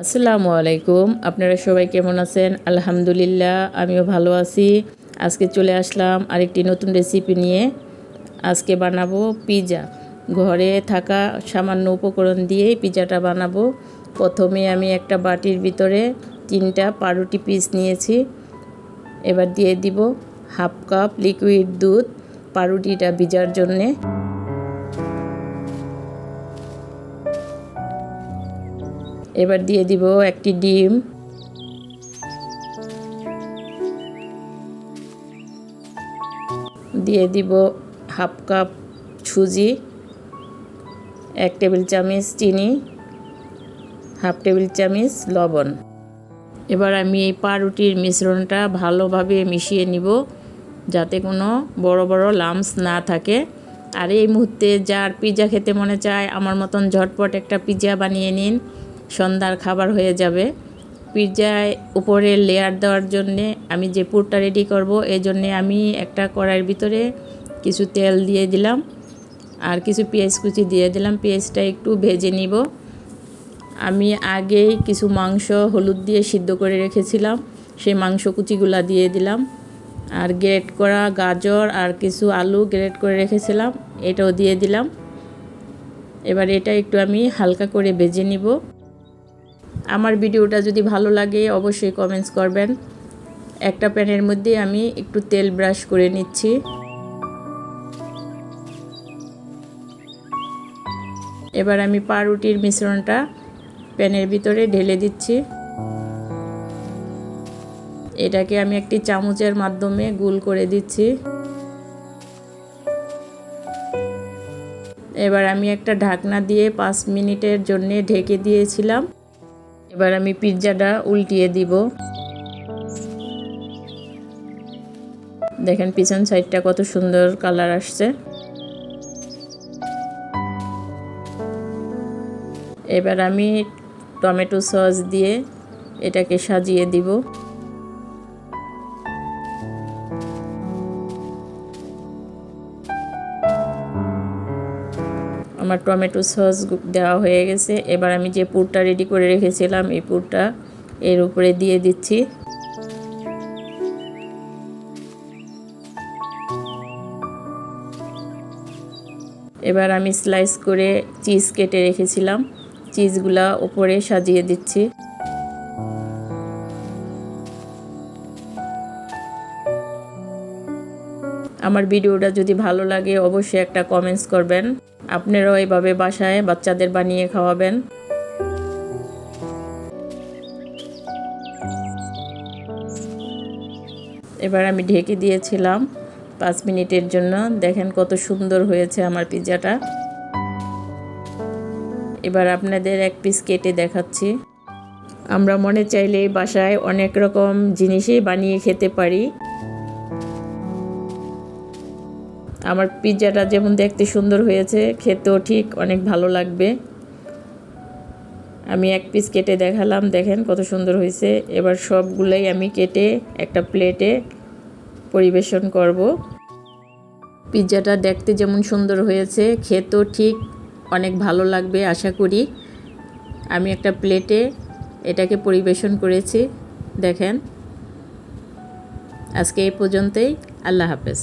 আসসালামু আলাইকুম। আপনারা সবাই কেমন আছেন? আলহামদুলিল্লাহ, আমিও ভালো আছি। আজকে চলে আসলাম আরেকটি নতুন রেসিপি নিয়ে। আজকে বানাবো পিৎজা। ঘরে থাকা সামান্য উপকরণ দিয়েই পিৎজাটা বানাবো। প্রথমে আমি একটা বাটির ভিতরে 3টা পাউরুটি পিস নিয়েছি। এবার দিয়ে দিব হাফ কাপ লিকুইড দুধ পাউরুটিটা ভিজার জন্যে। এবার দিয়ে দিব একটি ডিম, দিয়ে দিব হাফ কাপ সুজি, 1 টেবিল চামচ চিনি, হাফ টেবিল চামচ লবণ। এবার আমি এই পাউরুটির মিশ্রণটা ভালোভাবে মিশিয়ে নিব যাতে কোনো বড় বড় লাম্পস না থাকে। আর এই মুহূর্তে যার পিৎজা খেতে মনে চায় আমার মতন ঝটপট একটা পিৎজা বানিয়ে নিন, সন্ধ্যার খাবার হয়ে যাবে। পিৎজায় উপরে লেয়ার দেওয়ার জন্যে আমি যে পুরটা রেডি করব এই জন্যে আমি একটা কড়াইয়ের ভিতরে কিছু তেল দিয়ে দিলাম আর কিছু পেঁয়াজ কুচি দিয়ে দিলাম। পেঁয়াজটা একটু ভেজে নিব। আমি আগেই কিছু মাংস হলুদ দিয়ে সিদ্ধ করে রেখেছিলাম, সেই মাংস কুচিগুলা দিয়ে দিলাম। আর গ্রেট করা গাজর আর কিছু আলু গ্রেট করে রেখেছিলাম, এটাও দিয়ে দিলাম। এবার এটা একটু আমি হালকা করে ভেজে নিব। আমার ভিডিওটা যদি ভালো লাগে অবশ্যই কমেন্টস করবেন। একটা প্যানের মধ্যে আমি একটু তেল ব্রাশ করে নিচ্ছি। এবার আমি পাউরুটির মিশ্রণটা প্যানের ভিতরে ঢেলে দিচ্ছি। এটাকে আমি একটি চামচের মাধ্যমে গোল করে দিচ্ছি। এবার আমি একটা ঢাকনা দিয়ে 5 মিনিটের জন্য ঢেকে দিয়েছিলাম। এবার আমি পিৎজাটা উল্টিয়ে দিব। দেখেন পিছন সাইডটা কত সুন্দর কালার আসছে। এবার আমি টমেটো সস দিয়ে এটাকে সাজিয়ে দিব। আমার টমেটো সস দেওয়া হয়ে গেছে। এবার আমি যে পুরটা রেডি করে রেখেছিলাম এই পুরটা এর উপরে দিয়ে দিচ্ছি। এবার আমি স্লাইস করে চিজ কেটে রেখেছিলাম, চিজগুলা উপরে সাজিয়ে দিচ্ছি। আমার ভিডিওটা যদি ভালো লাগে অবশ্যই একটা কমেন্টস করবেন। আপনারাও এভাবে বাসায় বাচ্চাদের বানিয়ে খাওয়াবেন। এবার আমি ঢেকে দিয়েছিলাম 5 মিনিটের জন্য। দেখেন কত সুন্দর হয়েছে আমার পিৎজাটা। এবার আপনাদের এক পিস কেটে দেখাচ্ছি। আমরা মনে চাইলেই বাসায় অনেক রকম জিনিসই বানিয়ে খেতে পারি। আমার পিৎজাটা যেমন দেখতে সুন্দর হয়েছে খেতেও ঠিক অনেক ভালো লাগবে। আমি এক পিস কেটে দেখালাম, দেখেন কত সুন্দর হয়েছে। এবার সবগুলোই আমি কেটে একটা প্লেটে পরিবেশন করব। পিৎজাটা দেখতে যেমন সুন্দর হয়েছে খেতেও ঠিক অনেক ভালো লাগবে আশা করি। আমি একটা প্লেটে এটাকে পরিবেশন করেছি। দেখেন আজকে এই পর্যন্তই। আল্লাহ হাফেজ।